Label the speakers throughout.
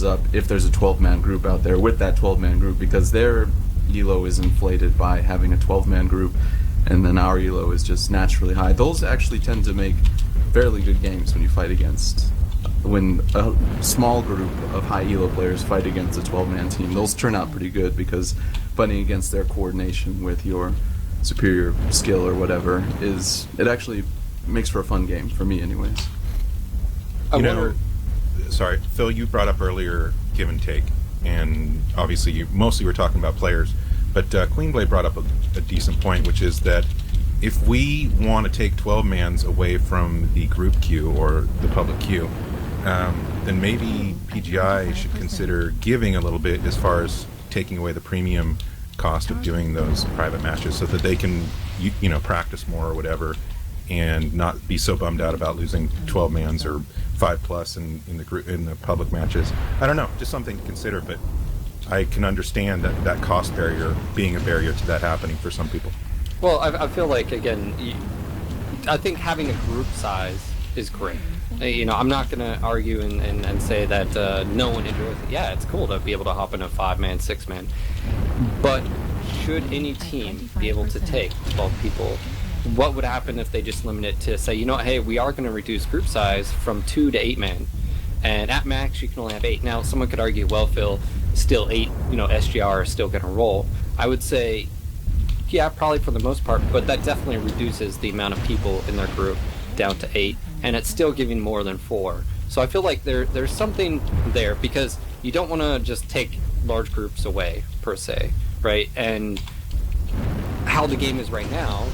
Speaker 1: closes up if there's a 12-man group out there with that 12-man group, because their elo is inflated by having a 12-man group, and then our elo is just naturally high. Those actually tend to make fairly good games when you fight against, when a small group of high elo players fight against a 12-man team. Those turn out pretty good because fighting against their coordination with your superior skill or whatever it actually makes for a fun game, for me anyways.
Speaker 2: Sorry, Phil, you brought up earlier give and take, and obviously you mostly were talking about players, but Queenblade brought up a decent point, which is that if we want to take 12-mans away from the group queue or the public queue, then maybe PGI should consider giving a little bit as far as taking away the premium cost of doing those private matches, so that they can practice more or whatever, and not be so bummed out about losing 12-mans or 5+ in the public matches. I don't know, just something to consider, but I can understand that cost barrier being a barrier to that happening for some people.
Speaker 3: Well, I feel like, again, I think having a group size is great. I'm not going to argue and say that no one enjoys it. Yeah, it's cool to be able to hop in a 5-man, 6-man. But should any team be able to take 12 people, what would happen if they just limit it to say, hey, we are going to reduce group size from 2 to 8-man, and at max you can only have 8. Now, someone could argue, well, Phil, still 8, SGR is still going to roll. I would say, yeah, probably for the most part, but that definitely reduces the amount of people in their group down to 8, and it's still giving more than 4. So I feel like there's something there, because you don't want to just take large groups away, per se, right? And how the game is right now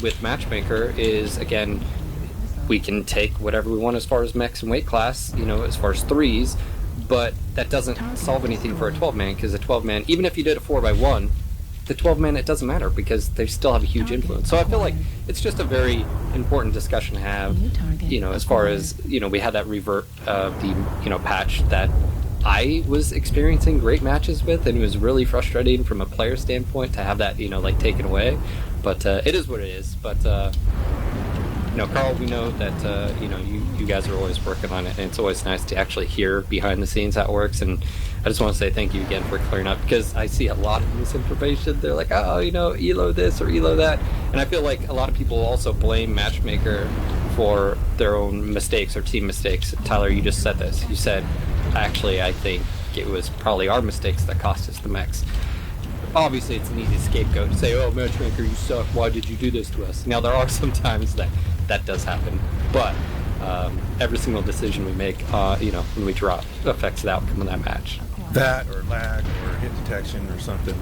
Speaker 3: with Matchmaker is, again, we can take whatever we want as far as mechs and weight class, as far as 3s, but that doesn't solve anything for a 12-man, because a 12-man, even if you did a 4x1, the 12-man, it doesn't matter, because they still have a huge influence. So I feel like it's just a very important discussion to have, as far as, we had that revert of the, patch that I was experiencing great matches with, and it was really frustrating from a player standpoint to have that, taken away. But it is what it is. But, Carl, we know that, you guys are always working on it, and it's always nice to actually hear behind the scenes how it works. And I just want to say thank you again for clearing up, because I see a lot of misinformation. They're like, elo this or elo that. And I feel like a lot of people also blame Matchmaker for their own mistakes or team mistakes. Tyler, you just said this. You said, actually, I think it was probably our mistakes that cost us the mechs. Obviously, it's an easy scapegoat to say, oh, Matchmaker, you suck. Why did you do this to us? Now, there are some times that does happen, but every single decision we make, when we drop, affects the outcome of that match.
Speaker 2: That, or lag, or hit detection, or something.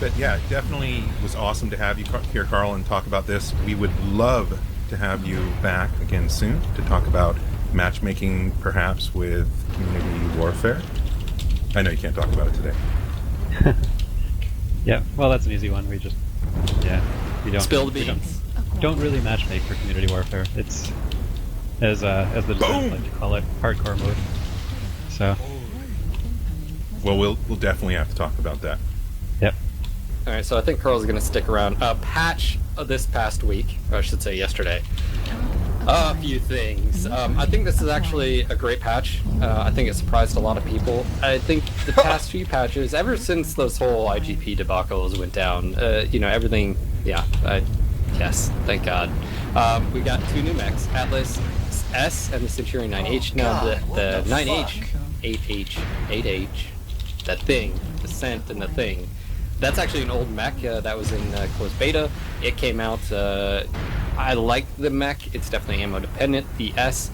Speaker 2: But yeah, it definitely was awesome to have you here, Carl, and talk about this. We would love to have you back again soon to talk about matchmaking, perhaps with community warfare. I know you can't talk about it today.
Speaker 4: Yeah, well, that's an easy one. We don't
Speaker 3: spill the beans.
Speaker 4: Don't really matchmake for community warfare. It's as the designers like to call it, hardcore mode. So,
Speaker 2: well, we'll definitely have to talk about that.
Speaker 4: Yep.
Speaker 3: All right, so I think Carl's going to stick around. Patch this past week, or I should say yesterday. A few things. I think this is actually a great patch. I think it surprised a lot of people. I think the past few patches, ever since those whole IGP debacles went down, everything, yes, thank God. We got 2 new mechs, Atlas S and the Centurion 9H. Now, the 9H, 8H, 8H, that thing, the Scent and the thing, that's actually an old mech that was in closed beta. It came out, I like the mech. It's definitely ammo dependent. The S,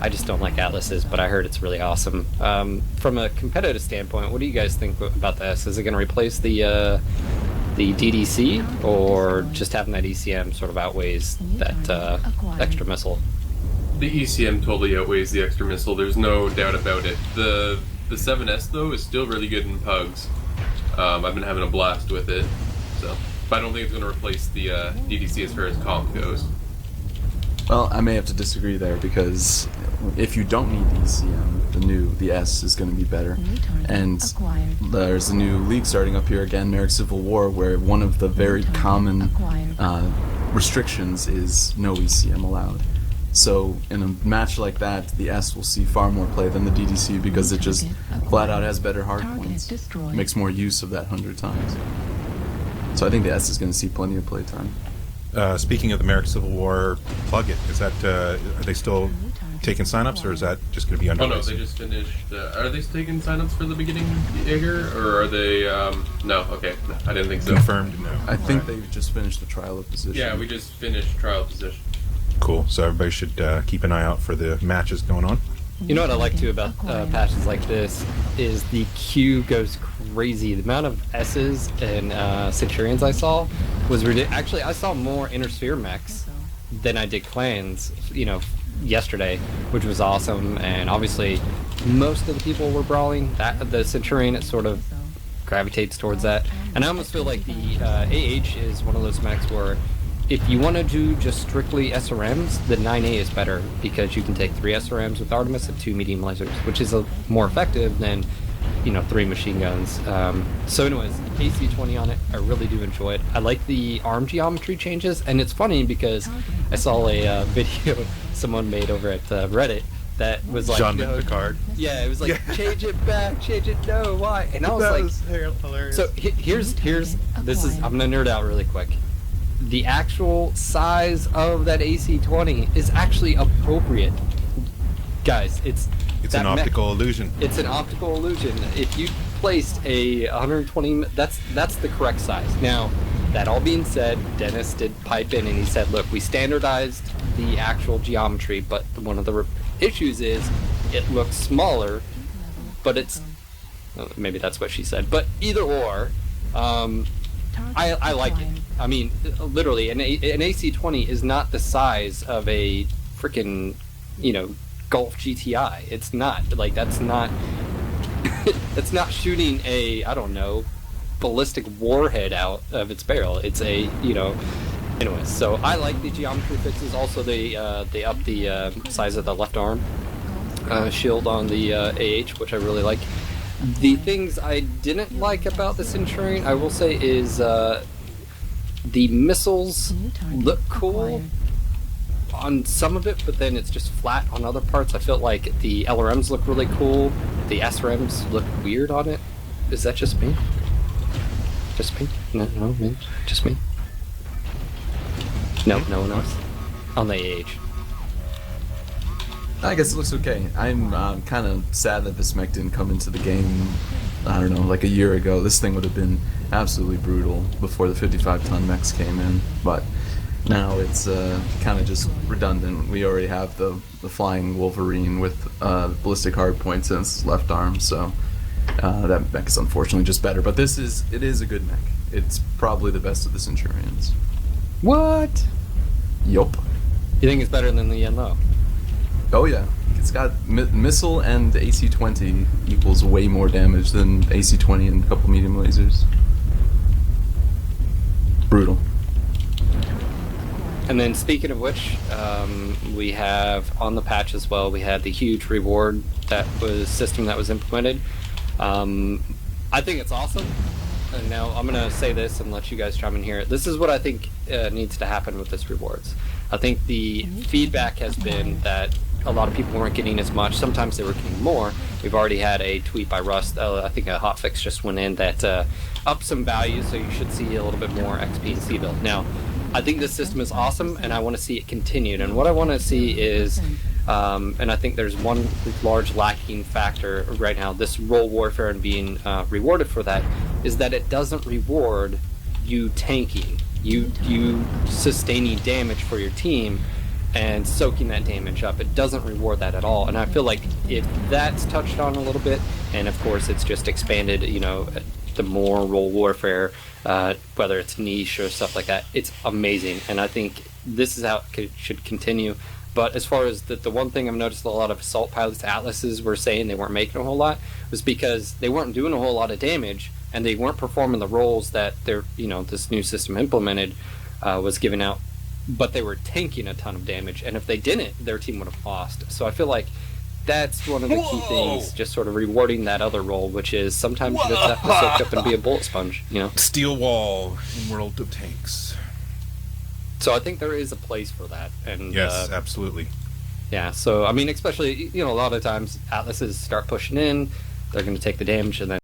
Speaker 3: I just don't like Atlas's, but I heard it's really awesome. From a competitive standpoint, what do you guys think about the S? Is it going to replace the DDC, or just having that ECM sort of outweighs that extra missile?
Speaker 5: The ECM totally outweighs the extra missile. There's no doubt about it. The 7S though is still really good in pugs. I've been having a blast with it. So. But I don't think it's going to replace the DDC as far as comp goes.
Speaker 1: Well, I may have to disagree there, because if you don't need the ECM, the S is going to be better. And there's a new league starting up here again, Merrick Civil War, where one of the very common restrictions is no ECM allowed. So in a match like that, the S will see far more play than the DDC because it just flat out has better hard points. Makes more use of that 100 times. So I think the S is going to see plenty of play time.
Speaker 2: Speaking of the Merrick Civil War, plug it. Is that are they still taking signups, or is that just going to be under?
Speaker 5: Oh no, they just finished. Are they taking signups for the beginning here, or are they? No, okay, no, I didn't think so.
Speaker 2: Confirmed? No.
Speaker 1: I think they've just finished the trial of position.
Speaker 5: Yeah, we just finished trial position.
Speaker 2: Cool. So everybody should keep an eye out for the matches going on.
Speaker 3: You know what I like too about patches like this is the queue goes crazy. The amount of S's and Centurions I saw was ridiculous. Actually, I saw more Intersphere mechs than I did clans, yesterday, which was awesome. And obviously, most of the people were brawling. The Centurion, it sort of gravitates towards that. And I almost feel like the AH is one of those mechs where if you want to do just strictly SRMs, the 9A is better because you can take 3 SRMs with Artemis and 2 medium lasers, which is more effective than 3 machine guns. So anyways, AC-20 on it, I really do enjoy it. I like the arm geometry changes, and it's funny because I saw a video someone made over at Reddit that was like,
Speaker 2: Jean-Luc Picard.
Speaker 3: Yeah, it was like, change it back, change it, no, why? And I was like,
Speaker 4: hilarious.
Speaker 3: so here's this is, I'm gonna nerd out really quick. The actual size of that AC-20 is actually appropriate. Guys, it's
Speaker 2: an optical illusion.
Speaker 3: It's an optical illusion. If you placed a 120, that's the correct size. Now, that all being said, Dennis did pipe in and he said, look, we standardized the actual geometry, but one of the issues is it looks smaller, but it's, maybe that's what she said, but either or, I like it. I mean, literally, an AC-20 is not the size of a freaking, Golf GTI. It's not. Like, that's not... it's not shooting a, I don't know, ballistic warhead out of its barrel. It's a, Anyways, so I like the geometry fixes. Also, they up the size of the left arm shield on the AH, which I really like. The things I didn't like about the Centurion, I will say, is the missiles look cool on some of it, but then it's just flat on other parts. I felt like the LRMs look really cool. The SRMs look weird on it. Is that just me? Just me? No, me. Just me. No, no one else. On the AH.
Speaker 1: I guess it looks okay. I'm kind of sad that this mech didn't come into the game, I don't know, like a year ago. This thing would have been absolutely brutal before the 55-ton mechs came in, but now it's kind of just redundant. We already have the flying Wolverine with ballistic hardpoints in its left arm, so that mech is unfortunately just better. But it is a good mech. It's probably the best of the Centurions.
Speaker 3: What?
Speaker 1: Yup.
Speaker 3: You think it's better than the Yenlo?
Speaker 1: Oh yeah, it's got missile and AC-20 equals way more damage than AC-20 and a couple medium lasers. Brutal.
Speaker 3: And then speaking of which, we have on the patch as well, we had the huge reward system that was implemented. I think it's awesome. And now I'm going to say this and let you guys chime in here. This is what I think needs to happen with this rewards. I think the feedback has been that a lot of people weren't getting as much. Sometimes they were getting more. We've already had a tweet by Rust. I think a hotfix just went in that upped some value, so you should see a little bit more XP and C build. Now, I think this system is awesome, and I want to see it continued. And what I want to see is, and I think there's one large lacking factor right now, this role warfare and being rewarded for that, is that it doesn't reward you tanking, you sustaining damage for your team and soaking that damage up. It doesn't reward that at all. And I feel like if that's touched on a little bit, and of course it's just expanded, the more role warfare, whether it's niche or stuff like that, it's amazing. And I think this is how it should continue. But as far as the one thing I've noticed, a lot of assault pilots, Atlases, were saying they weren't making a whole lot, was because they weren't doing a whole lot of damage, and they weren't performing the roles that this new system implemented was giving out, but they were tanking a ton of damage, and if they didn't, their team would have lost. So I feel like that's one of the key things, just sort of rewarding that other role, which is sometimes you just have to soak up and be a bullet sponge,
Speaker 2: Steel wall in World of Tanks.
Speaker 3: So I think there is a place for that. And
Speaker 2: yes, absolutely.
Speaker 3: Yeah, so I mean, especially a lot of times atlases start pushing in, they're going to take the damage, and then